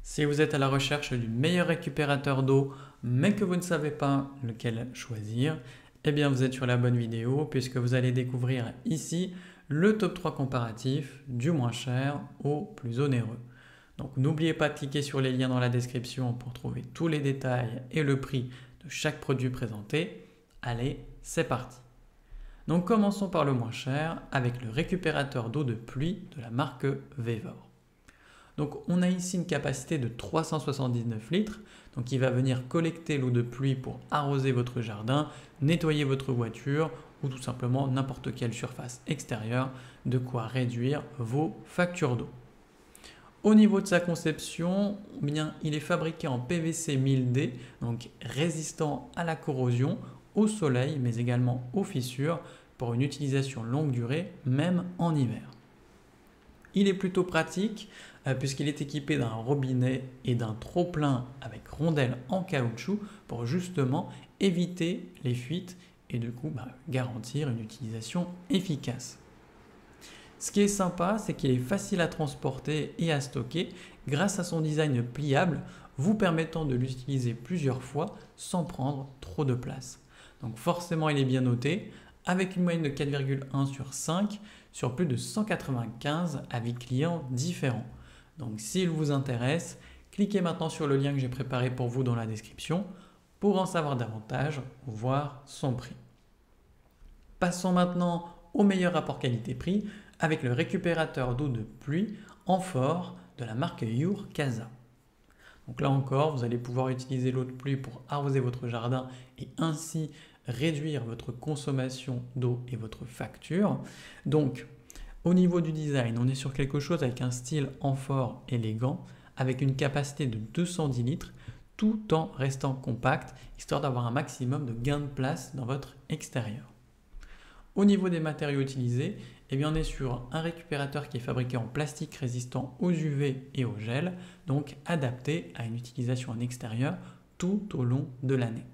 Si vous êtes à la recherche du meilleur récupérateur d'eau, mais que vous ne savez pas lequel choisir, eh bien vous êtes sur la bonne vidéo puisque vous allez découvrir ici le top 3 comparatif du moins cher au plus onéreux. Donc n'oubliez pas de cliquer sur les liens dans la description pour trouver tous les détails et le prix de chaque produit présenté. Allez, c'est parti. Donc commençons par le moins cher avec le récupérateur d'eau de pluie de la marque Vevor. Donc on a ici une capacité de 379 litres, donc il va venir collecter l'eau de pluie pour arroser votre jardin, nettoyer votre voiture ou tout simplement n'importe quelle surface extérieure, de quoi réduire vos factures d'eau. Au niveau de sa conception, eh bien, il est fabriqué en PVC 1000D, donc résistant à la corrosion, au soleil mais également aux fissures pour une utilisation longue durée, même en hiver. Il est plutôt pratique puisqu'il est équipé d'un robinet et d'un trop-plein avec rondelle en caoutchouc pour justement éviter les fuites et du coup garantir une utilisation efficace. Ce qui est sympa, c'est qu'il est facile à transporter et à stocker grâce à son design pliable, vous permettant de l'utiliser plusieurs fois sans prendre trop de place. Donc forcément, il est bien noté, avec une moyenne de 4,1 sur 5 sur plus de 195 avis clients différents. Donc s'il vous intéresse, cliquez maintenant sur le lien que j'ai préparé pour vous dans la description pour en savoir davantage ou voir son prix. Passons maintenant au meilleur rapport qualité-prix avec le récupérateur d'eau de pluie amphore de la marque Yurkaza. Donc là encore, vous allez pouvoir utiliser l'eau de pluie pour arroser votre jardin et ainsi réduire votre consommation d'eau et votre facture. Donc au niveau du design, on est sur quelque chose avec un style amphore élégant, avec une capacité de 210 litres, tout en restant compact, histoire d'avoir un maximum de gain de place dans votre extérieur. Au niveau des matériaux utilisés, eh bien on est sur un récupérateur qui est fabriqué en plastique résistant aux UV et au gel, donc adapté à une utilisation en extérieur tout au long de l'année.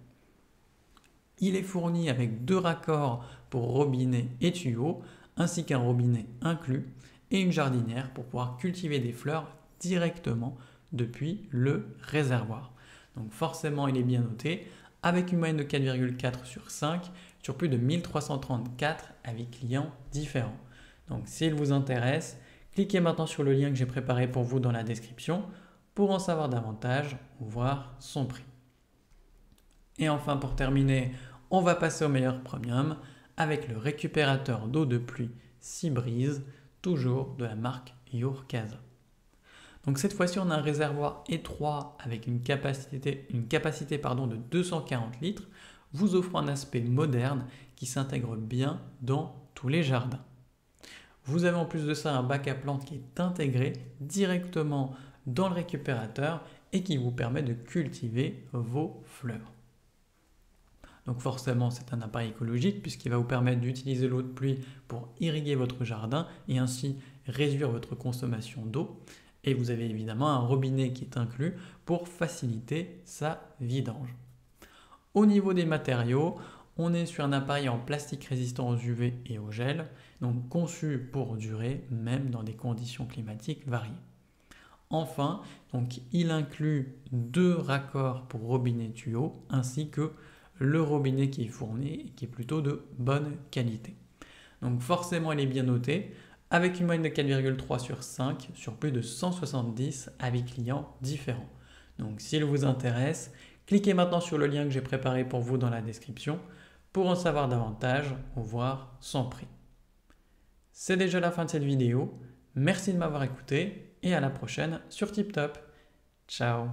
Il est fourni avec 2 raccords pour robinet et tuyau, ainsi qu'un robinet inclus et une jardinière pour pouvoir cultiver des fleurs directement depuis le réservoir. Donc forcément il est bien noté avec une moyenne de 4,4 sur 5 sur plus de 1334 avis clients différents. Donc s'il vous intéresse, cliquez maintenant sur le lien que j'ai préparé pour vous dans la description pour en savoir davantage ou voir son prix. Et enfin pour terminer, on va passer au meilleur premium avec le récupérateur d'eau de pluie Seabreeze, toujours de la marque Yurkaza. Donc cette fois-ci, on a un réservoir étroit avec une capacité de 240 litres, vous offrant un aspect moderne qui s'intègre bien dans tous les jardins. Vous avez en plus de ça un bac à plantes qui est intégré directement dans le récupérateur et qui vous permet de cultiver vos fleurs. Donc forcément, c'est un appareil écologique puisqu'il va vous permettre d'utiliser l'eau de pluie pour irriguer votre jardin et ainsi réduire votre consommation d'eau. Et vous avez évidemment un robinet qui est inclus pour faciliter sa vidange. Au niveau des matériaux, on est sur un appareil en plastique résistant aux UV et au gel, donc conçu pour durer même dans des conditions climatiques variées. Enfin, donc, il inclut 2 raccords pour robinet tuyau ainsi que le robinet qui est fourni et qui est plutôt de bonne qualité. Donc forcément il est bien noté avec une moyenne de 4,3 sur 5 sur plus de 170 avis clients différents. Donc s'il vous intéresse, cliquez maintenant sur le lien que j'ai préparé pour vous dans la description pour en savoir davantage ou voir son prix. C'est déjà la fin de cette vidéo, merci de m'avoir écouté et à la prochaine sur TipTop. Ciao.